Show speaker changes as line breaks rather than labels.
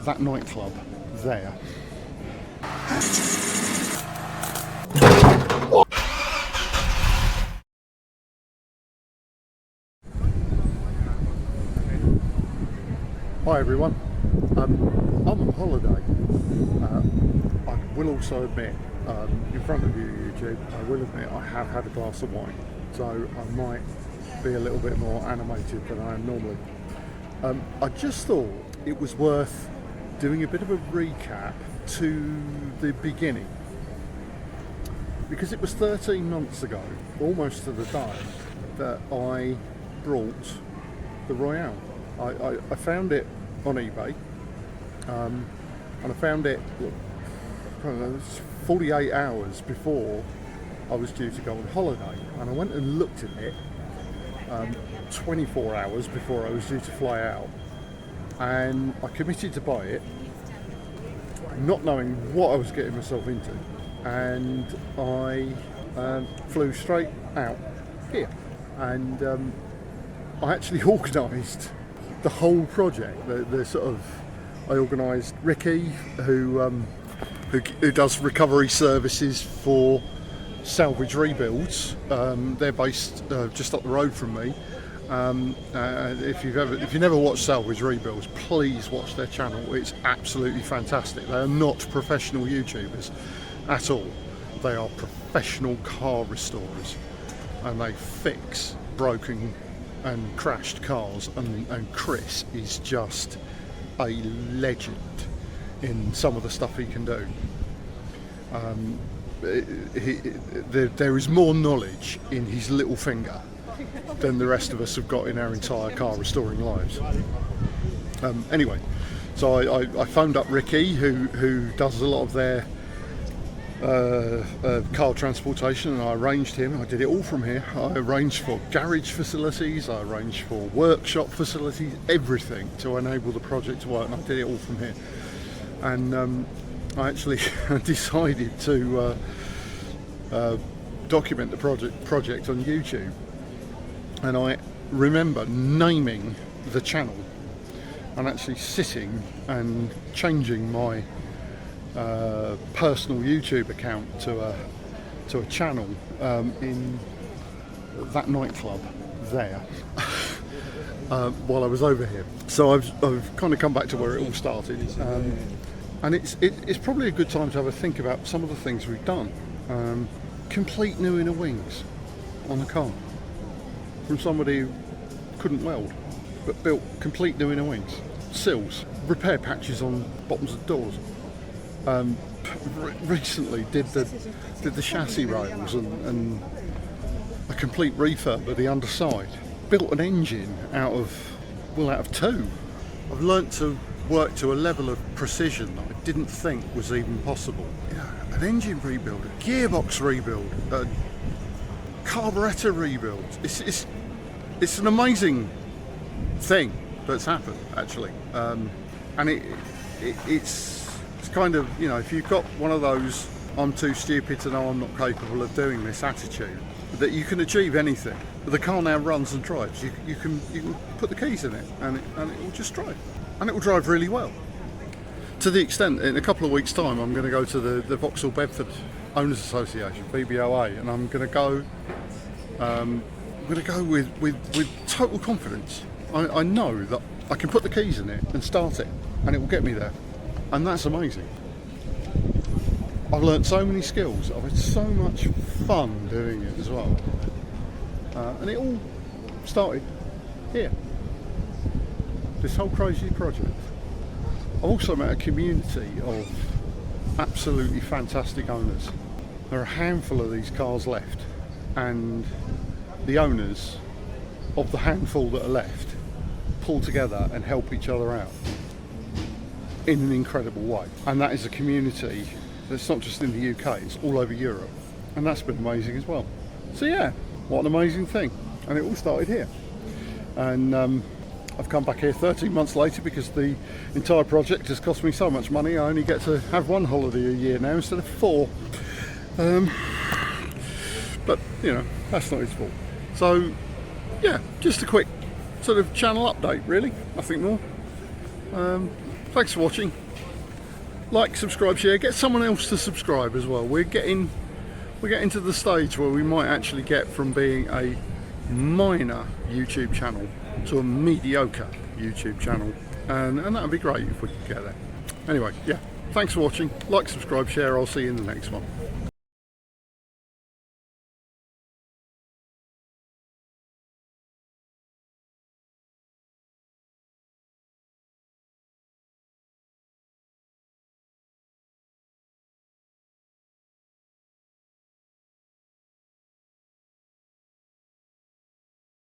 that nightclub there. Hi everyone, I'm on holiday. I will also admit, in front of you YouTube, I will admit I have had a glass of wine, so I might be a little bit more animated than I am normally. I just thought it was worth doing a bit of a recap to the beginning, because it was 13 months ago, almost to the day, that I brought the Royale. I found it on eBay, and I found it 48 hours before I was due to go on holiday, and I went and looked at it 24 hours before I was due to fly out, and I committed to buy it, not knowing what I was getting myself into, and I flew straight out here, and I actually organised the whole project. The sort of, I organised Ricky, who does recovery services for salvage rebuilds. They're based just up the road from me. If you've never watched salvage rebuilds, please watch their channel. It's absolutely fantastic. They are not professional YouTubers at all. They are professional car restorers, and they fix broken and crashed cars, and Chris is just a legend in some of the stuff he can do. There is more knowledge in his little finger than the rest of us have got in our entire car restoring lives. Anyway, so I phoned up Ricky, who does a lot of their car transportation, and I arranged him. I did it all from here. I arranged for garage facilities, I arranged for workshop facilities, everything to enable the project to work, and I did it all from here. And I actually decided to document the project on YouTube, and I remember naming the channel and actually sitting and changing my personal YouTube account to a channel in that nightclub there while I was over here. So I've kind of come back to where it all started, and it's probably a good time to have a think about some of the things we've done. Complete new inner wings on the car from somebody who couldn't weld but built complete new inner wings. Sills, repair patches on bottoms of doors. Recently did the chassis rails and a complete refurb of the underside. Built an engine out of two. I've learnt to work to a level of precision that I didn't think was even possible. An engine rebuild, a gearbox rebuild, a carburettor rebuild. It's an amazing thing that's happened, actually, and it's kind of, you know, if you've got one of those "I'm too stupid to know I'm not capable of doing this" attitude, that you can achieve anything. The car now runs and drives. You can put the keys in it, and it will just drive, and it will drive really well. To the extent, in a couple of weeks' time, I'm going to go to the Vauxhall Bedford Owners Association, VBOA, and I'm going to go with total confidence. I know that I can put the keys in it and start it, and it will get me there. And that's amazing. I've learnt so many skills. I've had so much fun doing it as well. And it all started here. This whole crazy project. I've also met a community of absolutely fantastic owners. There are a handful of these cars left, and the owners of the handful that are left pull together and help each other out in an incredible way. And that is a community that's not just in the UK, it's all over Europe, and that's been amazing as well. So yeah, what an amazing thing. And it all started here, and I've come back here 13 months later because the entire project has cost me so much money. I only get to have one holiday a year now instead of 4. But you know, that's not his fault. So yeah, just a quick sort of channel update really, nothing more. thanks for watching. Like, subscribe, share, get someone else to subscribe as well. We're getting to the stage where we might actually get from being a minor YouTube channel to a mediocre YouTube channel, and that would be great if we could get there. Anyway, yeah, thanks for watching. Like, subscribe, share. I'll see you in the next one.